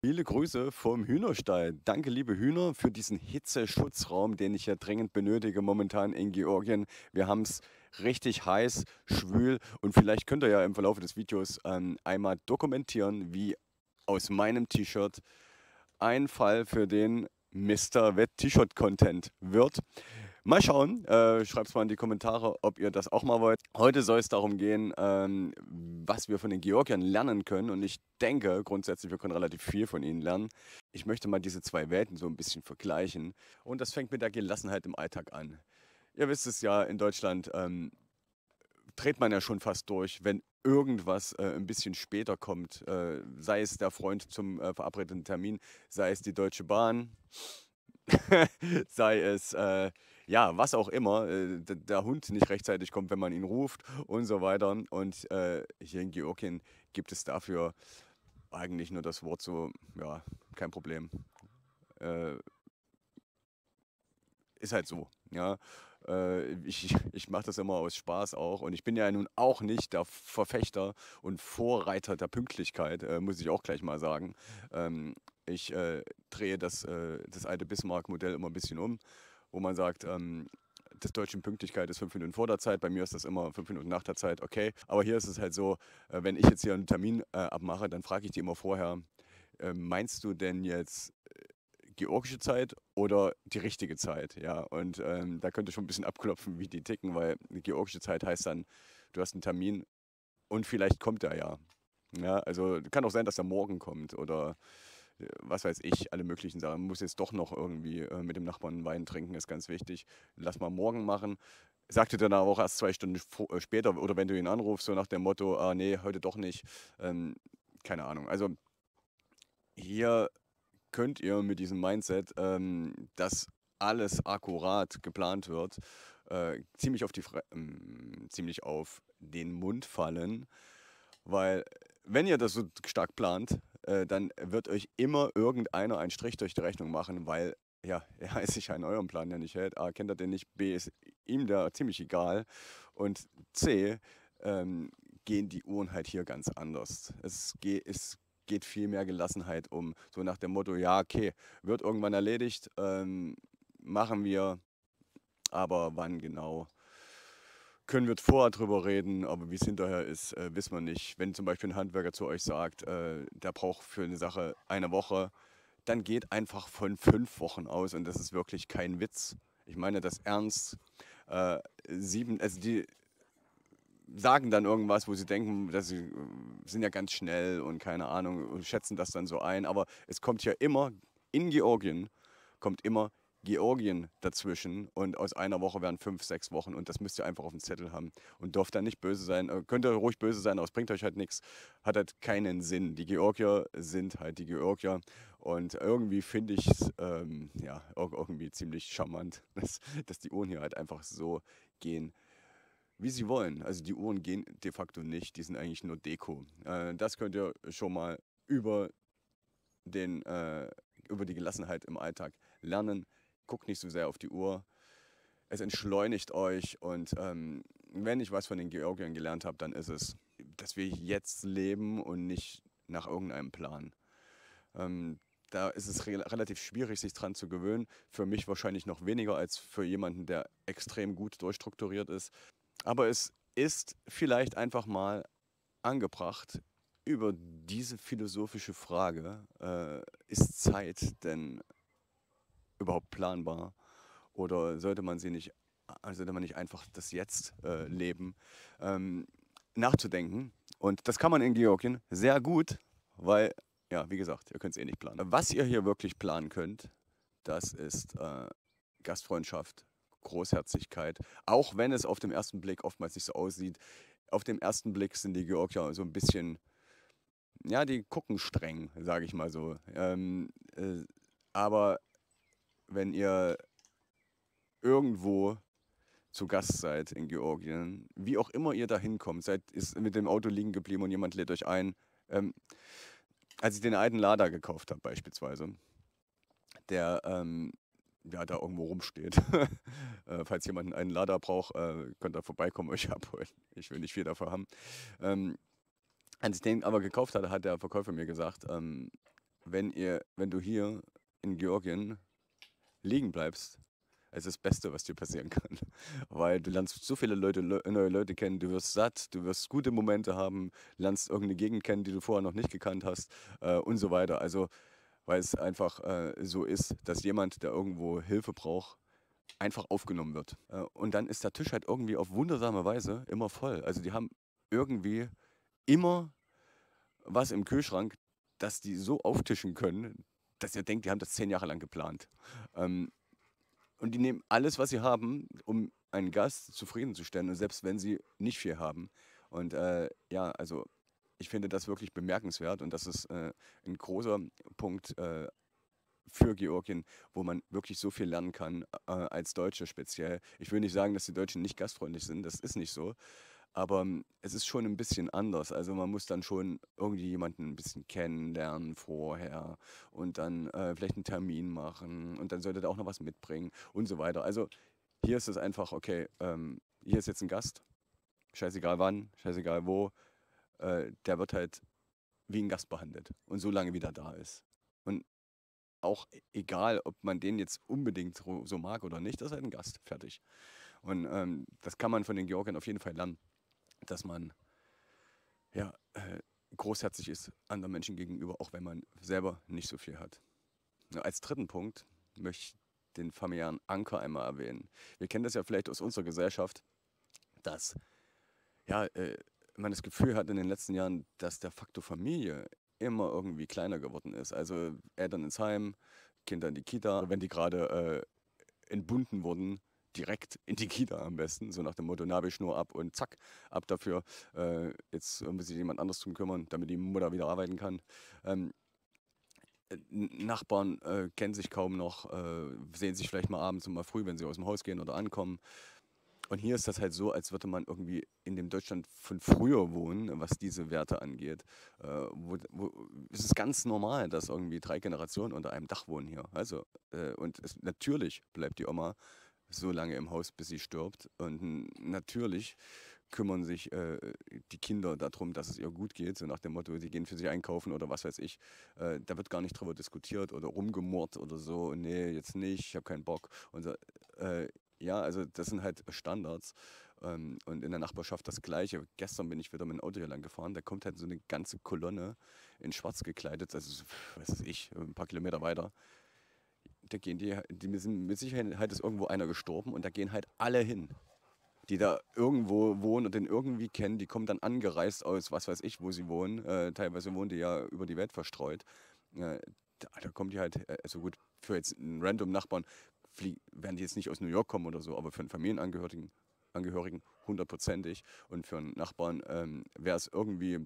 Viele Grüße vom Hühnerstall. Danke, liebe Hühner, für diesen Hitzeschutzraum, den ich ja dringend benötige momentan in Georgien. Wir haben es richtig heiß, schwül und vielleicht könnt ihr ja im Verlauf des Videos einmal dokumentieren, wie aus meinem T-Shirt ein Fall für den Mr. Wet T-Shirt Content wird. Mal schauen, schreibt es mal in die Kommentare, ob ihr das auch mal wollt. Heute soll es darum gehen, was wir von den Georgiern lernen können. Und ich denke grundsätzlich, wir können relativ viel von ihnen lernen. Ich möchte mal diese zwei Welten so ein bisschen vergleichen. Und das fängt mit der Gelassenheit im Alltag an. Ihr wisst es ja, in Deutschland dreht man ja schon fast durch, wenn irgendwas ein bisschen später kommt. Sei es der Freund zum verabredeten Termin, sei es die Deutsche Bahn, sei es, ja, was auch immer, der Hund nicht rechtzeitig kommt, wenn man ihn ruft und so weiter. Und hier in Georgien gibt es dafür eigentlich nur das Wort so, ja, kein Problem. Äh, Ist halt so, ja. Ich mache das immer aus Spaß auch und ich bin ja nun auch nicht der Verfechter und Vorreiter der Pünktlichkeit, muss ich auch gleich mal sagen. Ich drehe das alte Bismarck-Modell immer ein bisschen um, wo man sagt, des Deutschen Pünktlichkeit ist 5 Minuten vor der Zeit, bei mir ist das immer 5 Minuten nach der Zeit, okay. Aber hier ist es halt so, wenn ich jetzt hier einen Termin abmache, dann frage ich die immer vorher, meinst du denn jetzt georgische Zeit oder die richtige Zeit, ja. Und da könnt ihr schon ein bisschen abklopfen, wie die ticken, weil die georgische Zeit heißt dann, du hast einen Termin und vielleicht kommt er ja. Ja, also kann auch sein, dass er morgen kommt oder was weiß ich, alle möglichen Sachen. Man muss jetzt doch noch irgendwie mit dem Nachbarn Wein trinken, ist ganz wichtig. Lass mal morgen machen. Sagte dann aber auch erst 2 Stunden später oder wenn du ihn anrufst, so nach dem Motto, ah nee, heute doch nicht. Ähm, Keine Ahnung. Also hier könnt ihr mit diesem Mindset, dass alles akkurat geplant wird, ziemlich auf den Mund fallen, weil wenn ihr das so stark plant, dann wird euch immer irgendeiner einen Strich durch die Rechnung machen, weil ja, er ist sich an eurem Plan ja nicht hält. A, kennt er den nicht, B, ist ihm da ziemlich egal und C, ähm, gehen die Uhren halt hier ganz anders. Es geht viel mehr Gelassenheit um. So nach dem Motto, ja, okay, wird irgendwann erledigt, machen wir, aber wann genau? Können wir vorher drüber reden, aber wie es hinterher ist, wissen wir nicht. Wenn zum Beispiel ein Handwerker zu euch sagt, der braucht für eine Sache eine Woche, dann geht einfach von 5 Wochen aus und das ist wirklich kein Witz. Ich meine das ernst. Also die sagen dann irgendwas, wo sie denken, dass sie sind ja ganz schnell und keine Ahnung und schätzen das dann so ein. Aber es kommt ja immer in Georgien, kommt immer Georgien dazwischen und aus einer Woche werden 5, 6 Wochen und das müsst ihr einfach auf dem Zettel haben und dürft dann nicht böse sein. Könnt ihr ruhig böse sein, aber es bringt euch halt nichts, hat halt keinen Sinn. Die Georgier sind halt die Georgier und irgendwie finde ich es ja, irgendwie ziemlich charmant, dass die Uhren hier halt einfach so gehen wie sie wollen. Also die Uhren gehen de facto nicht, die sind eigentlich nur Deko. Das könnt ihr schon mal über, den, über die Gelassenheit im Alltag lernen. Guckt nicht so sehr auf die Uhr. Es entschleunigt euch und wenn ich was von den Georgiern gelernt habe, dann ist es, dass wir jetzt leben und nicht nach irgendeinem Plan. Ähm, Da ist es relativ schwierig, sich dran zu gewöhnen. Für mich wahrscheinlich noch weniger als für jemanden, der extrem gut durchstrukturiert ist. Aber es ist vielleicht einfach mal angebracht, über diese philosophische Frage, ist Zeit denn überhaupt planbar oder sollte man nicht einfach das Jetzt leben, ähm, nachzudenken. Und das kann man in Georgien sehr gut, weil, ja, wie gesagt, ihr könnt es eh nicht planen. Was ihr hier wirklich planen könnt, das ist Gastfreundschaft, Großherzigkeit, auch wenn es auf dem ersten Blick oftmals nicht so aussieht. Auf dem ersten Blick sind die Georgier so ein bisschen, ja, die gucken streng, sage ich mal so. Aber wenn ihr irgendwo zu Gast seid in Georgien, wie auch immer ihr da hinkommt, ist mit dem Auto liegen geblieben und jemand lädt euch ein. Ähm, Als ich den alten Lada gekauft habe beispielsweise, der ja, da irgendwo rumsteht. Falls jemand einen Lader braucht, könnt ihr vorbeikommen, euch abholen. Ich will nicht viel dafür haben. Ähm, Als ich den aber gekauft hatte, hat der Verkäufer mir gesagt, wenn du hier in Georgien liegen bleibst, es ist das Beste, was dir passieren kann. Weil du lernst so viele neue Leute kennen, du wirst satt, du wirst gute Momente haben, lernst irgendeine Gegend kennen, die du vorher noch nicht gekannt hast und so weiter. Also, weil es einfach so ist, dass jemand, der irgendwo Hilfe braucht, einfach aufgenommen wird. Und dann ist der Tisch halt irgendwie auf wundersame Weise immer voll. Also die haben irgendwie immer was im Kühlschrank, dass die so auftischen können, dass ihr denkt, die haben das 10 Jahre lang geplant. Ähm, und die nehmen alles, was sie haben, um einen Gast zufriedenzustellen, und selbst wenn sie nicht viel haben. Und ja, also ich finde das wirklich bemerkenswert, und das ist ein großer Punkt für Georgien, wo man wirklich so viel lernen kann, als Deutsche speziell. Ich will nicht sagen, dass die Deutschen nicht gastfreundlich sind, das ist nicht so. Aber es ist schon ein bisschen anders. Also man muss dann schon irgendwie jemanden ein bisschen kennenlernen vorher und dann vielleicht einen Termin machen und dann sollte der auch noch was mitbringen und so weiter. Also hier ist es einfach, okay, hier ist jetzt ein Gast, scheißegal wann, scheißegal wo, der wird halt wie ein Gast behandelt und so lange wie der da ist. Und auch egal, ob man den jetzt unbedingt so mag oder nicht, das ist halt ein Gast, fertig. Und das kann man von den Georgiern auf jeden Fall lernen, dass man ja, großherzig ist anderen Menschen gegenüber, auch wenn man selber nicht so viel hat. Ja, als dritten Punkt möchte ich den familiären Anker einmal erwähnen. Wir kennen das ja vielleicht aus unserer Gesellschaft, dass ja, man das Gefühl hat in den letzten Jahren, dass der Faktor Familie immer irgendwie kleiner geworden ist. Also Eltern ins Heim, Kinder in die Kita, wenn die gerade entbunden wurden, direkt in die Kita am besten, so nach dem Motto Nabelschnur ab und zack, ab dafür. Jetzt muss sich jemand anderes drum kümmern, damit die Mutter wieder arbeiten kann. Ähm, Nachbarn kennen sich kaum noch, sehen sich vielleicht mal abends und mal früh, wenn sie aus dem Haus gehen oder ankommen. Und hier ist das halt so, als würde man irgendwie in dem Deutschland von früher wohnen, was diese Werte angeht. Es ist ganz normal, dass irgendwie 3 Generationen unter einem Dach wohnen hier. Also, natürlich bleibt die Oma so lange im Haus, bis sie stirbt. Und natürlich kümmern sich die Kinder darum, dass es ihr gut geht, so nach dem Motto, sie gehen für sie einkaufen oder was weiß ich. Da wird gar nicht drüber diskutiert oder rumgemurrt oder so, nee, jetzt nicht, ich habe keinen Bock. Und so, ja, also das sind halt Standards. Und in der Nachbarschaft das Gleiche. Gestern bin ich wieder mit dem Auto hier lang gefahren, da kommt halt so eine ganze Kolonne in schwarz gekleidet, also so, was weiß ich, ein paar Kilometer weiter. Da gehen die sind mit Sicherheit halt ist irgendwo einer gestorben, und da gehen halt alle hin, die da irgendwo wohnen und den irgendwie kennen. Die kommen dann angereist aus, was weiß ich, wo sie wohnen. Teilweise wohnen die ja über die Welt verstreut. Da kommen die halt, also gut, für jetzt einen random Nachbarn werden die jetzt nicht aus New York kommen oder so, aber für einen Angehörigen hundertprozentig. Und für einen Nachbarn, wer es irgendwie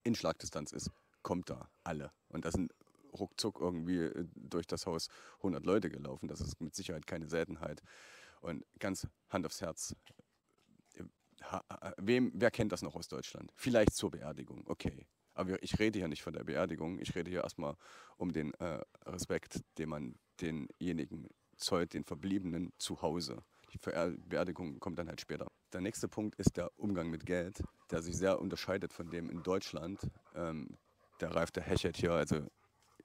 in Schlagdistanz ist, kommt da alle. Und das sind ruckzuck irgendwie durch das Haus 100 Leute gelaufen. Das ist mit Sicherheit keine Seltenheit. Und ganz Hand aufs Herz, wer kennt das noch aus Deutschland? Vielleicht zur Beerdigung, okay. Aber ich rede hier nicht von der Beerdigung, ich rede hier erstmal um den Respekt, den man denjenigen zollt, den Verbliebenen zu Hause. Die Beerdigung kommt dann halt später. Der nächste Punkt ist der Umgang mit Geld, der sich sehr unterscheidet von dem in Deutschland. Der Ralf, der hechelt hier, also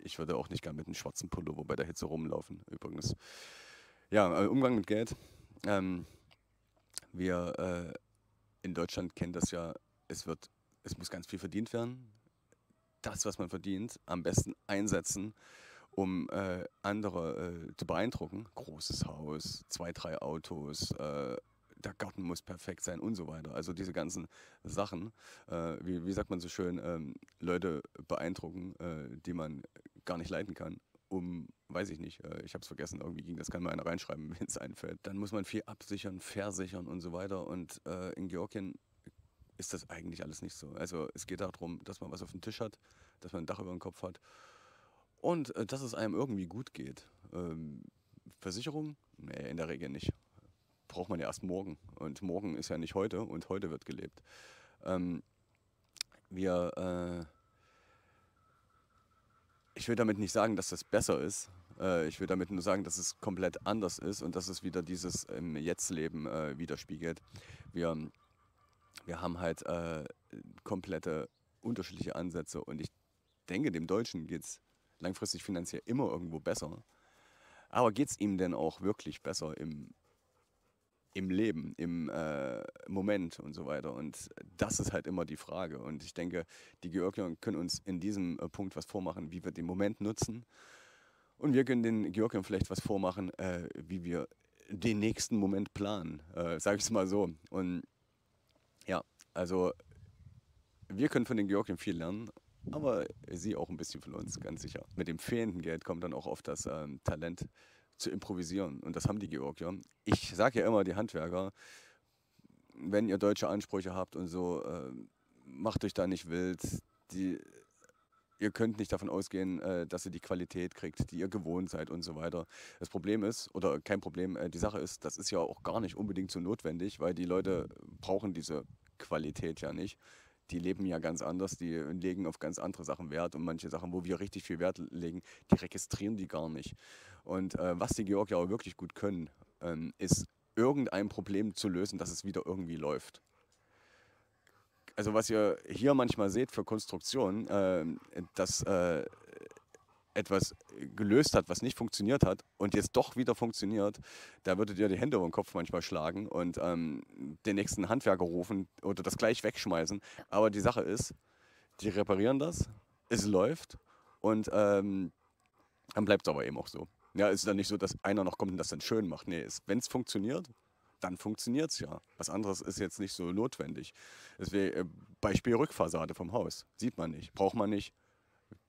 ich würde auch nicht gerne mit einem schwarzen Pullover bei der Hitze rumlaufen, übrigens. Ja, Umgang mit Geld. Ähm, wir in Deutschland kennen das ja, es muss ganz viel verdient werden. Das, was man verdient, am besten einsetzen, um andere zu beeindrucken. Großes Haus, 2, 3 Autos, der Garten muss perfekt sein und so weiter. Also diese ganzen Sachen, wie sagt man so schön, Leute beeindrucken, die man gar nicht leiten kann. Weiß ich nicht, ich habe es vergessen, irgendwie ging das, kann mal einer reinschreiben, wenn es einfällt. Dann muss man viel absichern, versichern und so weiter. Und in Georgien ist das eigentlich alles nicht so. Also es geht darum, dass man was auf dem Tisch hat, dass man ein Dach über dem Kopf hat und dass es einem irgendwie gut geht. Versicherung? Nee, in der Regel nicht. Braucht man ja erst morgen. Und morgen ist ja nicht heute, und heute wird gelebt. Ähm, wir, ich will damit nicht sagen, dass das besser ist. Ich will damit nur sagen, dass es komplett anders ist und dass es wieder dieses Jetzt-Leben widerspiegelt. Wir, wir haben halt komplette unterschiedliche Ansätze, und ich denke, dem Deutschen geht es langfristig finanziell immer irgendwo besser. Aber geht es ihm denn auch wirklich besser im Leben, im Moment und so weiter? Und das ist halt immer die Frage. Und ich denke, die Georgier können uns in diesem Punkt was vormachen, wie wir den Moment nutzen. Und wir können den Georgiern vielleicht was vormachen, wie wir den nächsten Moment planen, sage ich es mal so. Und ja, also wir können von den Georgiern viel lernen, aber sie auch ein bisschen von uns, ganz sicher. Mit dem fehlenden Geld kommt dann auch oft das Talent zu improvisieren. Und das haben die Georgier. Ich sage ja immer, die Handwerker, wenn ihr deutsche Ansprüche habt und so, macht euch da nicht wild. Die, ihr könnt nicht davon ausgehen, dass ihr die Qualität kriegt, die ihr gewohnt seid und so weiter. Das Problem ist, oder kein Problem, die Sache ist, das ist ja auch gar nicht unbedingt so notwendig, weil die Leute brauchen diese Qualität ja nicht. Die leben ja ganz anders, die legen auf ganz andere Sachen Wert und manche Sachen, wo wir richtig viel Wert legen, die registrieren die gar nicht. Und was die Georgier auch wirklich gut können, ist irgendein Problem zu lösen, dass es wieder irgendwie läuft. Also was ihr hier manchmal seht für Konstruktionen, dass etwas gelöst hat, was nicht funktioniert hat und jetzt doch wieder funktioniert, da würdet ihr die Hände über den Kopf manchmal schlagen und den nächsten Handwerker rufen oder das gleich wegschmeißen. Aber die Sache ist, die reparieren das, es läuft und dann bleibt es aber eben auch so. Ja, es ist dann nicht so, dass einer noch kommt und das dann schön macht. Nee, wenn es funktioniert, dann funktioniert es ja. Was anderes ist jetzt nicht so notwendig. Deswegen, Beispiel Rückfassade vom Haus. Sieht man nicht, braucht man nicht.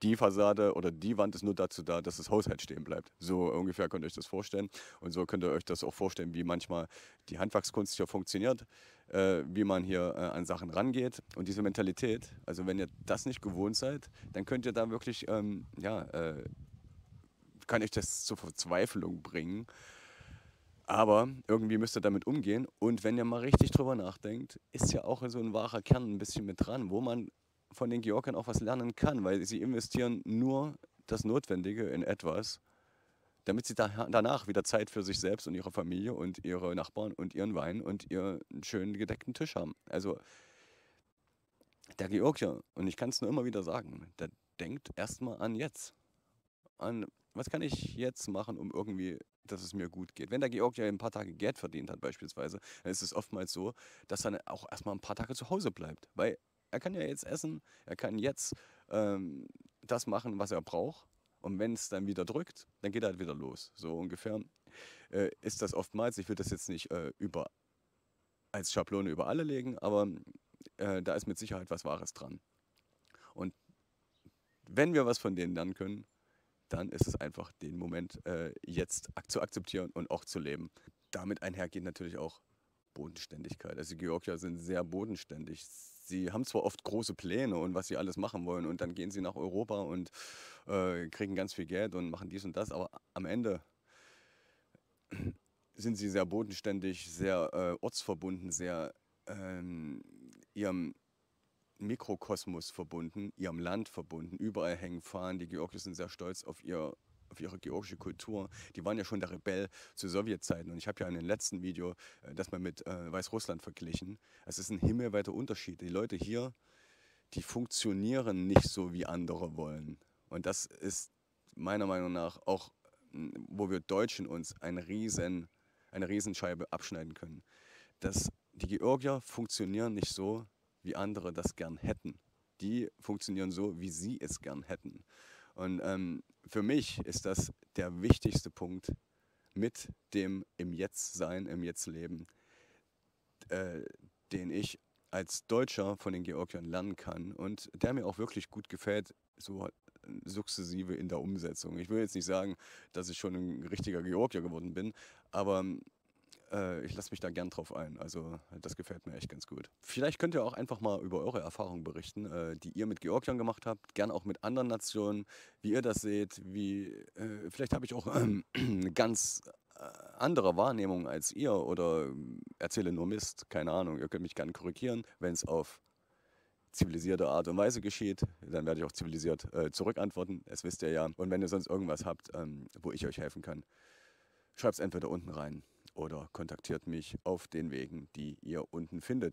Die Fassade oder die Wand ist nur dazu da, dass das Haus halt stehen bleibt. So ungefähr könnt ihr euch das vorstellen. Und so könnt ihr euch das auch vorstellen, wie manchmal die Handwerkskunst hier funktioniert, wie man hier an Sachen rangeht. Und diese Mentalität, also wenn ihr das nicht gewohnt seid, dann könnt ihr da wirklich, kann ich das zur Verzweiflung bringen. Aber irgendwie müsst ihr damit umgehen. Und wenn ihr mal richtig drüber nachdenkt, ist ja auch so ein wahrer Kern ein bisschen mit dran, wo man von den Georgiern auch was lernen kann, weil sie investieren nur das Notwendige in etwas, damit sie danach wieder Zeit für sich selbst und ihre Familie und ihre Nachbarn und ihren Wein und ihren schönen gedeckten Tisch haben. Also der Georgier, und ich kann es nur immer wieder sagen, der denkt erstmal an jetzt. An, was kann ich jetzt machen, um irgendwie, dass es mir gut geht. Wenn der Georgier ein paar Tage Geld verdient hat beispielsweise, dann ist es oftmals so, dass er auch erstmal ein paar Tage zu Hause bleibt. Weil er kann ja jetzt essen, er kann jetzt das machen, was er braucht. Und wenn es dann wieder drückt, dann geht er halt wieder los. So ungefähr ist das oftmals. Ich will das jetzt nicht als Schablone über alle legen, aber da ist mit Sicherheit was Wahres dran. Und wenn wir was von denen lernen können, dann ist es einfach den Moment jetzt zu akzeptieren und auch zu leben. Damit einhergeht natürlich auch Bodenständigkeit. Also die Georgier sind sehr bodenständig. Sie haben zwar oft große Pläne und was sie alles machen wollen und dann gehen sie nach Europa und kriegen ganz viel Geld und machen dies und das, aber am Ende sind sie sehr bodenständig, sehr ortsverbunden, sehr ihrem Mikrokosmos verbunden, ihrem Land verbunden, überall hängen Fahnen. Die Georgier sind sehr stolz auf ihre georgische Kultur. Die waren ja schon der Rebell zu Sowjetzeiten. Und ich habe ja in dem letzten Video das mal mit Weißrussland verglichen. Es ist ein himmelweiter Unterschied. Die Leute hier, die funktionieren nicht so, wie andere wollen. Und das ist meiner Meinung nach auch, wo wir Deutschen uns eine Riesenscheibe abschneiden können. Die Georgier funktionieren nicht so, wie andere das gern hätten. Die funktionieren so, wie sie es gern hätten. Und für mich ist das der wichtigste Punkt mit dem im Jetzt sein, im Jetzt leben, den ich als Deutscher von den Georgiern lernen kann und der mir auch wirklich gut gefällt, so sukzessive in der Umsetzung. Ich will jetzt nicht sagen, dass ich schon ein richtiger Georgier geworden bin, aber ich lasse mich da gern drauf ein. Also das gefällt mir echt ganz gut. Vielleicht könnt ihr auch einfach mal über eure Erfahrungen berichten, die ihr mit Georgiern gemacht habt, gern auch mit anderen Nationen, wie ihr das seht, vielleicht habe ich auch eine ganz andere Wahrnehmung als ihr oder erzähle nur Mist, keine Ahnung. Ihr könnt mich gerne korrigieren, wenn es auf zivilisierte Art und Weise geschieht, dann werde ich auch zivilisiert zurückantworten. Das wisst ihr ja. Und wenn ihr sonst irgendwas habt, wo ich euch helfen kann, schreibt es entweder unten rein oder kontaktiert mich auf den Wegen, die ihr unten findet.